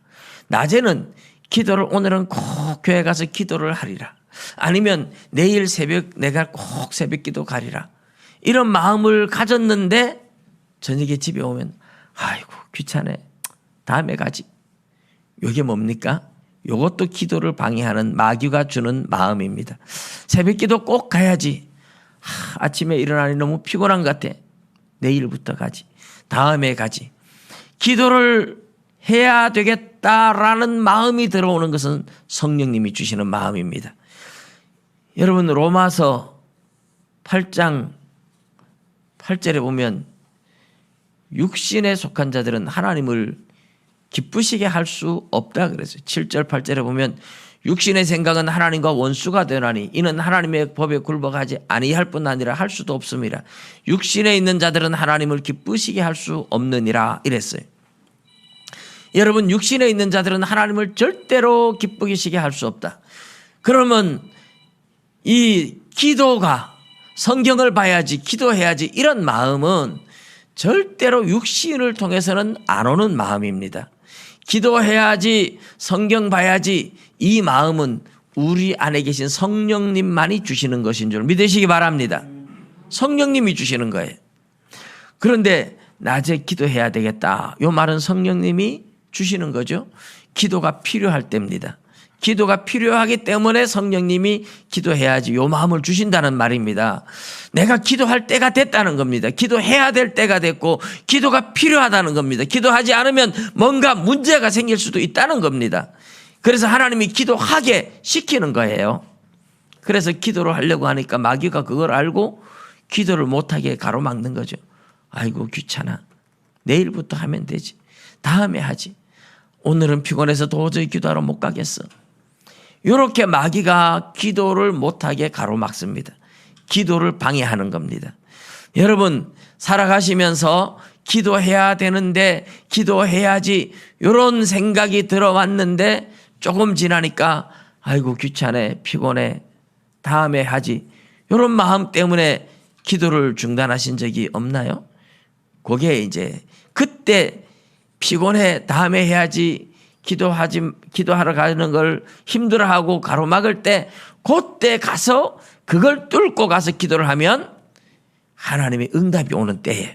낮에는 기도를 오늘은 꼭 교회 가서 기도를 하리라. 아니면 내일 새벽 내가 꼭 새벽 기도 가리라. 이런 마음을 가졌는데 저녁에 집에 오면 아이고 귀찮네. 다음에 가지. 이게 뭡니까? 이것도 기도를 방해하는 마귀가 주는 마음입니다. 새벽 기도 꼭 가야지. 아침에 일어나니 너무 피곤한 것 같아. 내일부터 가지. 다음에 가지. 기도를 해야 되겠다라는 마음이 들어오는 것은 성령님이 주시는 마음입니다. 여러분 로마서 8장 8절에 보면 육신에 속한 자들은 하나님을 기쁘시게 할 수 없다 그랬어요. 7절 8절에 보면 육신의 생각은 하나님과 원수가 되나니 이는 하나님의 법에 굴복하지 아니할 뿐 아니라 할 수도 없음이라. 육신에 있는 자들은 하나님을 기쁘시게 할 수 없느니라 이랬어요. 여러분 육신에 있는 자들은 하나님을 절대로 기쁘시게 할 수 없다. 그러면 이 기도가 성경을 봐야지 기도해야지 이런 마음은 절대로 육신을 통해서는 안 오는 마음입니다. 기도해야지 성경 봐야지 이 마음은 우리 안에 계신 성령님만이 주시는 것인 줄 믿으시기 바랍니다. 성령님이 주시는 거예요. 그런데 낮에 기도해야 되겠다. 이 말은 성령님이 주시는 거죠. 기도가 필요할 때입니다. 기도가 필요하기 때문에 성령님이 기도해야지 요 마음을 주신다는 말입니다. 내가 기도할 때가 됐다는 겁니다. 기도해야 될 때가 됐고 기도가 필요하다는 겁니다. 기도하지 않으면 뭔가 문제가 생길 수도 있다는 겁니다. 그래서 하나님이 기도하게 시키는 거예요. 그래서 기도를 하려고 하니까 마귀가 그걸 알고 기도를 못하게 가로막는 거죠. 아이고 귀찮아. 내일부터 하면 되지. 다음에 하지. 오늘은 피곤해서 도저히 기도하러 못 가겠어. 이렇게 마귀가 기도를 못하게 가로막습니다. 기도를 방해하는 겁니다. 여러분 살아가시면서 기도해야 되는데 기도해야지 이런 생각이 들어왔는데 조금 지나니까 아이고 귀찮네 피곤해 다음에 하지 이런 마음 때문에 기도를 중단하신 적이 없나요? 그게 이제 그때 피곤해 다음에 해야지 기도하러 가는 걸 힘들어하고 가로막을 때 그때 가서 그걸 뚫고 가서 기도를 하면 하나님의 응답이 오는 때예요.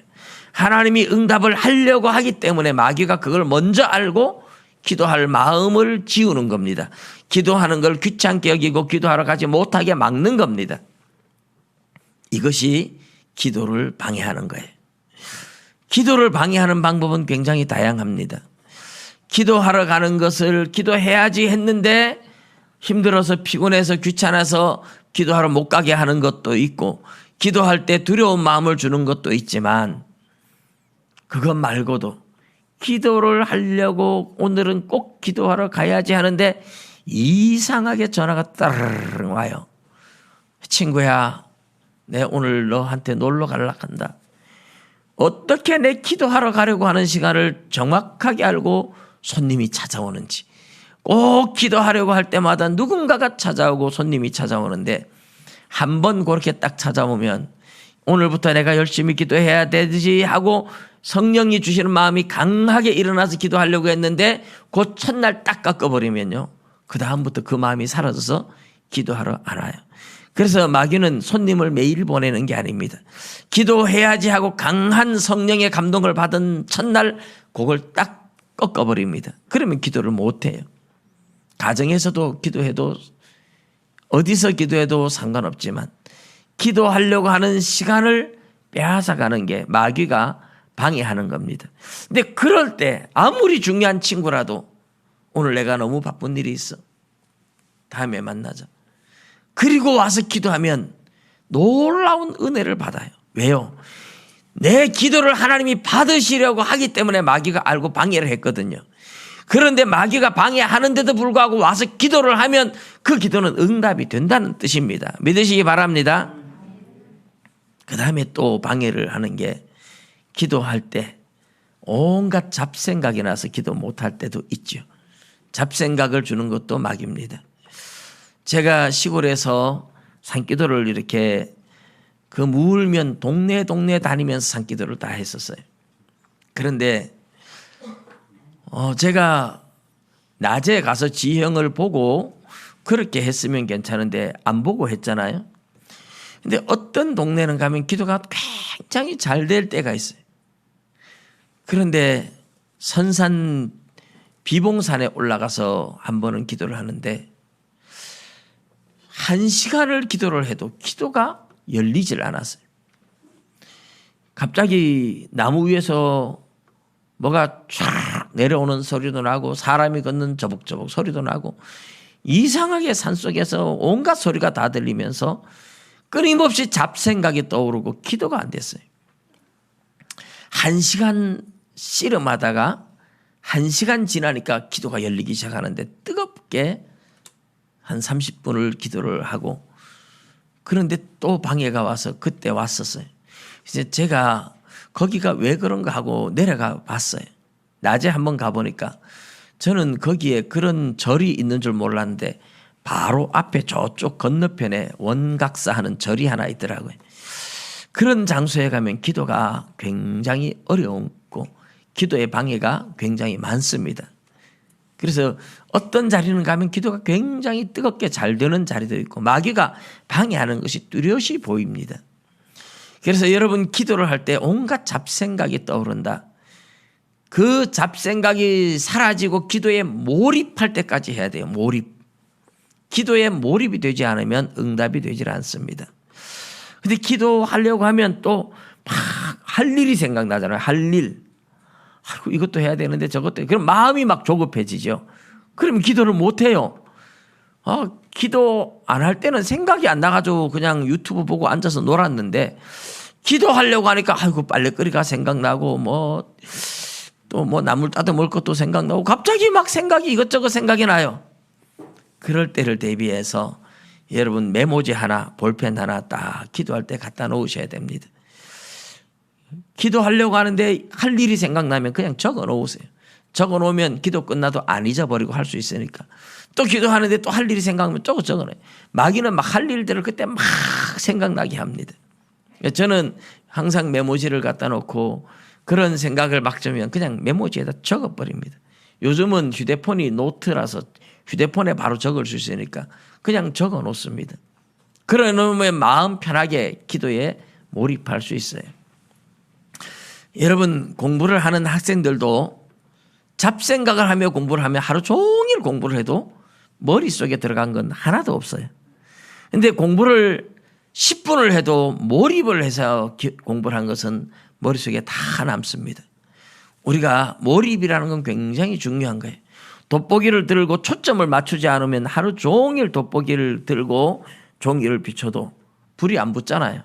하나님이 응답을 하려고 하기 때문에 마귀가 그걸 먼저 알고 기도할 마음을 지우는 겁니다. 기도하는 걸 귀찮게 여기고 기도하러 가지 못하게 막는 겁니다. 이것이 기도를 방해하는 거예요. 기도를 방해하는 방법은 굉장히 다양합니다. 기도하러 가는 것을 기도해야지 했는데 힘들어서 피곤해서 귀찮아서 기도하러 못 가게 하는 것도 있고 기도할 때 두려운 마음을 주는 것도 있지만 그것 말고도 기도를 하려고 오늘은 꼭 기도하러 가야지 하는데 이상하게 전화가 따르르 와요. 친구야, 내 오늘 너한테 놀러 가려고 한다. 어떻게 내 기도하러 가려고 하는 시간을 정확하게 알고 손님이 찾아오는지. 꼭 기도하려고 할 때마다 누군가가 찾아오고 손님이 찾아오는데 한 번 그렇게 딱 찾아오면 오늘부터 내가 열심히 기도해야 되지 하고 성령이 주시는 마음이 강하게 일어나서 기도하려고 했는데 그 첫날 딱 깎아버리면요. 그 다음부터 그 마음이 사라져서 기도하러 안 와요. 그래서 마귀는 손님을 매일 보내는 게 아닙니다. 기도해야지 하고 강한 성령의 감동을 받은 첫날 그걸 딱 꺾어버립니다. 그러면 기도를 못해요. 가정에서도 기도해도 어디서 기도해도 상관없지만 기도하려고 하는 시간을 빼앗아가는 게 마귀가 방해하는 겁니다. 근데 그럴 때 아무리 중요한 친구라도 오늘 내가 너무 바쁜 일이 있어. 다음에 만나자. 그리고 와서 기도하면 놀라운 은혜를 받아요. 왜요? 내 기도를 하나님이 받으시려고 하기 때문에 마귀가 알고 방해를 했거든요. 그런데 마귀가 방해하는데도 불구하고 와서 기도를 하면 그 기도는 응답이 된다는 뜻입니다. 믿으시기 바랍니다. 그 다음에 또 방해를 하는 게 기도할 때 온갖 잡생각이 나서 기도 못할 때도 있죠. 잡생각을 주는 것도 마귀입니다. 제가 시골에서 산기도를 이렇게 그 물면 동네 다니면서 산기도를 다 했었어요. 그런데 제가 낮에 가서 지형을 보고 그렇게 했으면 괜찮은데 안 보고 했잖아요. 근데 어떤 동네는 가면 기도가 굉장히 잘 될 때가 있어요. 그런데 선산 비봉산에 올라가서 한 번은 기도를 하는데 1시간을 기도를 해도 기도가 열리질 않았어요. 갑자기 나무 위에서 뭐가 쫙 내려오는 소리도 나고 사람이 걷는 저벅저벅 소리도 나고 이상하게 산속에서 온갖 소리가 다 들리면서 끊임없이 잡생각이 떠오르고 기도가 안 됐어요. 1시간 씨름하다가 1시간 지나니까 기도가 열리기 시작하는데 뜨겁게 한 30분을 기도를 하고 그런데 또 방해가 와서 그때 왔었어요. 이제 제가 거기가 왜 그런가 하고 내려가 봤어요. 낮에 한번 가보니까 저는 거기에 그런 절이 있는 줄 몰랐는데 바로 앞에 저쪽 건너편에 원각사 하는 절이 하나 있더라고요. 그런 장소에 가면 기도가 굉장히 어려웠고 기도의 방해가 굉장히 많습니다. 그래서 어떤 자리는 가면 기도가 굉장히 뜨겁게 잘 되는 자리도 있고 마귀가 방해하는 것이 뚜렷이 보입니다. 그래서 여러분 기도를 할 때 온갖 잡생각이 떠오른다. 그 잡생각이 사라지고 기도에 몰입할 때까지 해야 돼요. 몰입. 기도에 몰입이 되지 않으면 응답이 되질 않습니다. 근데 기도하려고 하면 또 막 할 일이 생각나잖아요. 할 일. 아이고, 이것도 해야 되는데 저것도. 그럼 마음이 막 조급해지죠. 그럼 기도를 못 해요. 기도 안 할 때는 생각이 안 나가지고 그냥 유튜브 보고 앉아서 놀았는데 기도하려고 하니까 아이고 빨래거리가 생각나고 또 나물 따다 먹을 것도 생각나고 갑자기 막 생각이 이것저것 생각이 나요. 그럴 때를 대비해서 여러분 메모지 하나 볼펜 하나 딱 기도할 때 갖다 놓으셔야 됩니다. 기도하려고 하는데 할 일이 생각나면 그냥 적어 놓으세요. 적어 놓으면 기도 끝나도 안 잊어버리고 할 수 있으니까. 또 기도하는데 또 할 일이 생각나면 적어 놔요. 마귀는 막 할 일들을 그때 막 생각나게 합니다. 저는 항상 메모지를 갖다 놓고 그런 생각을 막 들면 그냥 메모지에다 적어버립니다. 요즘은 휴대폰이 노트라서 휴대폰에 바로 적을 수 있으니까 그냥 적어 놓습니다. 그래 놓으면 마음 편하게 기도에 몰입할 수 있어요. 여러분 공부를 하는 학생들도 잡생각을 하며 공부를 하면 하루 종일 공부를 해도 머릿속에 들어간 건 하나도 없어요. 근데 공부를 10분을 해도 몰입을 해서 공부를 한 것은 머릿속에 다 남습니다. 우리가 몰입이라는 건 굉장히 중요한 거예요. 돋보기를 들고 초점을 맞추지 않으면 하루 종일 돋보기를 들고 종이를 비춰도 불이 안 붙잖아요.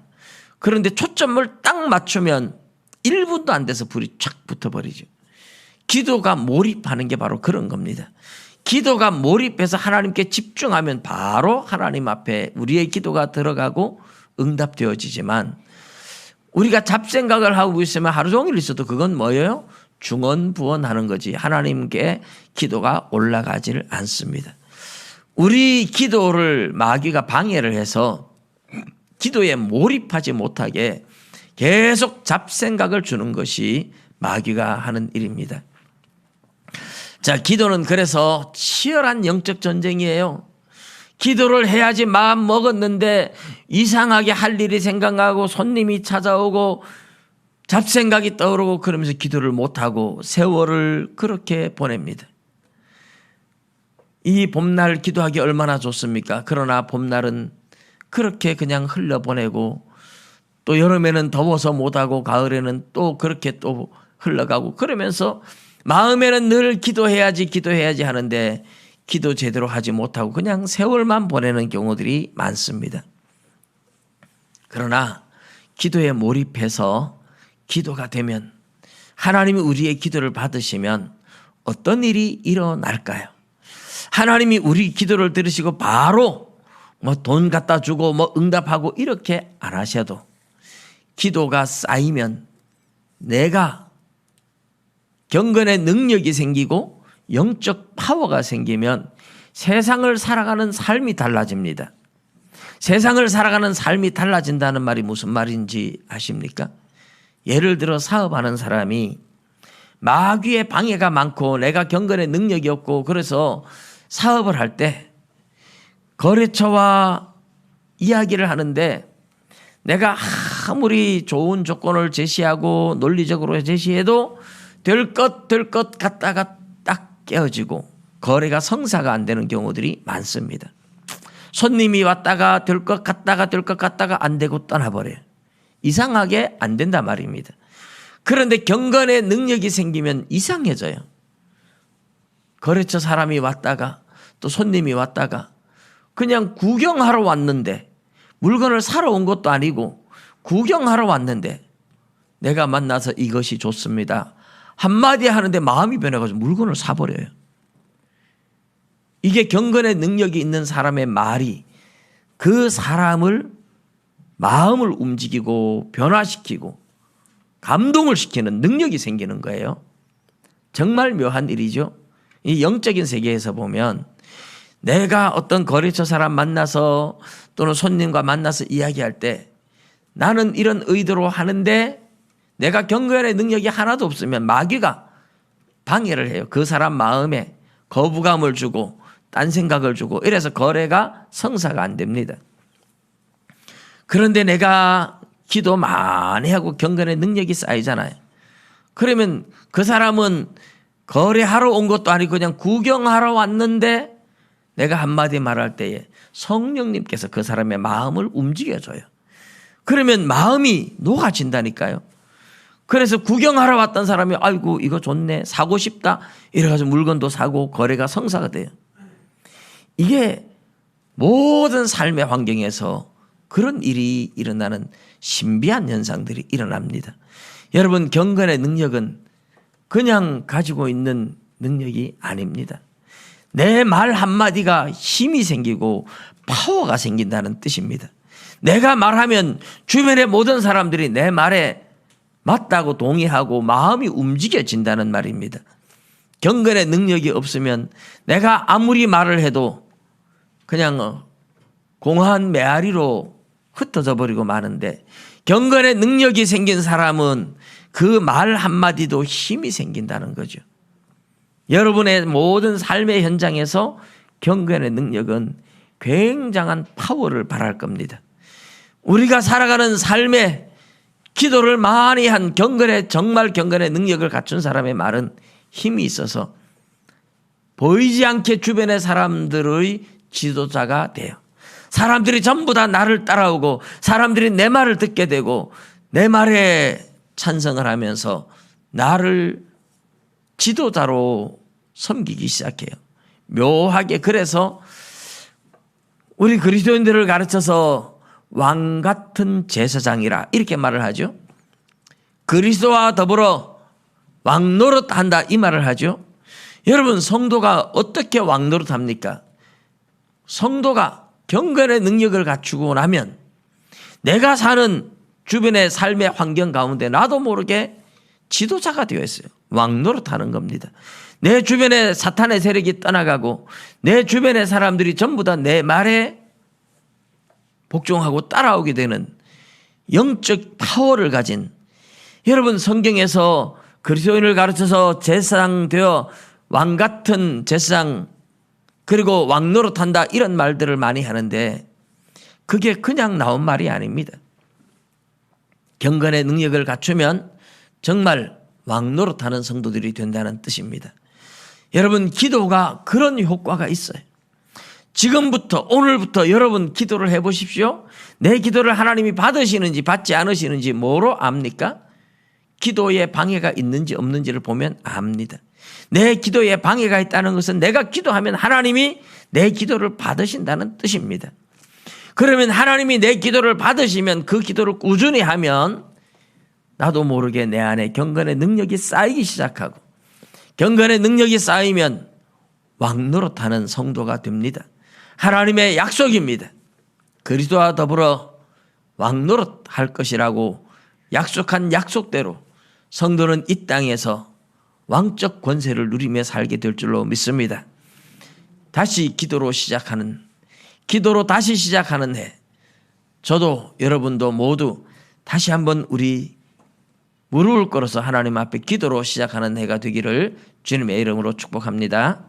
그런데 초점을 딱 맞추면 1분도 안 돼서 불이 촥 붙어버리죠. 기도가 몰입하는 게 바로 그런 겁니다. 기도가 몰입해서 하나님께 집중하면 바로 하나님 앞에 우리의 기도가 들어가고 응답되어지지만 우리가 잡생각을 하고 있으면 하루 종일 있어도 그건 뭐예요? 중언부언하는 거지 하나님께 기도가 올라가지를 않습니다. 우리 기도를 마귀가 방해를 해서 기도에 몰입하지 못하게 계속 잡생각을 주는 것이 마귀가 하는 일입니다. 자, 기도는 그래서 치열한 영적 전쟁이에요. 기도를 해야지 마음 먹었는데 이상하게 할 일이 생각나고 손님이 찾아오고 잡생각이 떠오르고 그러면서 기도를 못하고 세월을 그렇게 보냅니다. 이 봄날 기도하기 얼마나 좋습니까? 그러나 봄날은 그렇게 그냥 흘려보내고 또 여름에는 더워서 못하고 가을에는 또 그렇게 또 흘러가고 그러면서 마음에는 늘 기도해야지 하는데 기도 제대로 하지 못하고 그냥 세월만 보내는 경우들이 많습니다. 그러나 기도에 몰입해서 기도가 되면 하나님이 우리의 기도를 받으시면 어떤 일이 일어날까요? 하나님이 우리 기도를 들으시고 바로 돈 갖다 주고 응답하고 이렇게 안 하셔도 기도가 쌓이면 내가 경건의 능력이 생기고 영적 파워가 생기면 세상을 살아가는 삶이 달라집니다. 세상을 살아가는 삶이 달라진다는 말이 무슨 말인지 아십니까? 예를 들어 사업하는 사람이 마귀의 방해가 많고 내가 경건의 능력이 없고 그래서 사업을 할 때 거래처와 이야기를 하는데 내가 아무리 좋은 조건을 제시하고 논리적으로 제시해도 될 것 같다가 딱 깨어지고 거래가 성사가 안 되는 경우들이 많습니다. 손님이 왔다가 될 것 같다가 안 되고 떠나버려요. 이상하게 안 된단 말입니다. 그런데 경건의 능력이 생기면 이상해져요. 거래처 사람이 왔다가 또 손님이 왔다가 그냥 구경하러 왔는데 물건을 사러 온 것도 아니고 구경하러 왔는데 내가 만나서 이것이 좋습니다. 한마디 하는데 마음이 변해가지고 물건을 사버려요. 이게 경건의 능력이 있는 사람의 말이 그 사람을 마음을 움직이고 변화시키고 감동을 시키는 능력이 생기는 거예요. 정말 묘한 일이죠. 이 영적인 세계에서 보면 내가 어떤 거래처 사람 만나서 또는 손님과 만나서 이야기할 때 나는 이런 의도로 하는데 내가 경건의 능력이 하나도 없으면 마귀가 방해를 해요. 그 사람 마음에 거부감을 주고 딴 생각을 주고 이래서 거래가 성사가 안 됩니다. 그런데 내가 기도 많이 하고 경건의 능력이 쌓이잖아요. 그러면 그 사람은 거래하러 온 것도 아니고 그냥 구경하러 왔는데 내가 한마디 말할 때에 성령님께서 그 사람의 마음을 움직여줘요. 그러면 마음이 녹아진다니까요. 그래서 구경하러 왔던 사람이 아이고 이거 좋네 사고 싶다 이래가지고 물건도 사고 거래가 성사가 돼요. 이게 모든 삶의 환경에서 그런 일이 일어나는 신비한 현상들이 일어납니다. 여러분 경건의 능력은 그냥 가지고 있는 능력이 아닙니다. 내 말 한마디가 힘이 생기고 파워가 생긴다는 뜻입니다. 내가 말하면 주변의 모든 사람들이 내 말에 맞다고 동의하고 마음이 움직여진다는 말입니다. 경건의 능력이 없으면 내가 아무리 말을 해도 그냥 공한 메아리로 흩어져 버리고 마는데 경건의 능력이 생긴 사람은 그 말 한마디도 힘이 생긴다는 거죠. 여러분의 모든 삶의 현장에서 경건의 능력은 굉장한 파워를 발할 겁니다. 우리가 살아가는 삶에 기도를 많이 한 정말 경건의 능력을 갖춘 사람의 말은 힘이 있어서 보이지 않게 주변의 사람들의 지도자가 돼요. 사람들이 전부 다 나를 따라오고 사람들이 내 말을 듣게 되고 내 말에 찬성을 하면서 나를 지도자로 섬기기 시작해요. 묘하게 그래서 우리 그리스도인들을 가르쳐서 왕 같은 제사장이라 이렇게 말을 하죠. 그리스도와 더불어 왕 노릇한다 이 말을 하죠. 여러분 성도가 어떻게 왕 노릇합니까? 성도가 경건의 능력을 갖추고 나면 내가 사는 주변의 삶의 환경 가운데 나도 모르게 지도자가 되어 있어요. 왕 노릇하는 겁니다. 내 주변에 사탄의 세력이 떠나가고 내 주변의 사람들이 전부 다 내 말에 복종하고 따라오게 되는 영적 파워를 가진 여러분 성경에서 그리스도인을 가르쳐서 제사장 되어 왕 같은 제사장 그리고 왕 노릇한다 이런 말들을 많이 하는데 그게 그냥 나온 말이 아닙니다. 경건의 능력을 갖추면 정말 왕 노릇하는 성도들이 된다는 뜻입니다. 여러분 기도가 그런 효과가 있어요. 지금부터 오늘부터 여러분 기도를 해보십시오. 내 기도를 하나님이 받으시는지 받지 않으시는지 뭐로 압니까? 기도에 방해가 있는지 없는지를 보면 압니다. 내 기도에 방해가 있다는 것은 내가 기도하면 하나님이 내 기도를 받으신다는 뜻입니다. 그러면 하나님이 내 기도를 받으시면 그 기도를 꾸준히 하면 나도 모르게 내 안에 경건의 능력이 쌓이기 시작하고 경건의 능력이 쌓이면 왕 노릇하는 성도가 됩니다. 하나님의 약속입니다. 그리스도와 더불어 왕 노릇할 것이라고 약속한 약속대로 성도는 이 땅에서 왕적 권세를 누리며 살게 될 줄로 믿습니다. 기도로 다시 시작하는 해 저도 여러분도 모두 다시 한번 우리 무릎을 꿇어서 하나님 앞에 기도로 시작하는 해가 되기를 주님의 이름으로 축복합니다.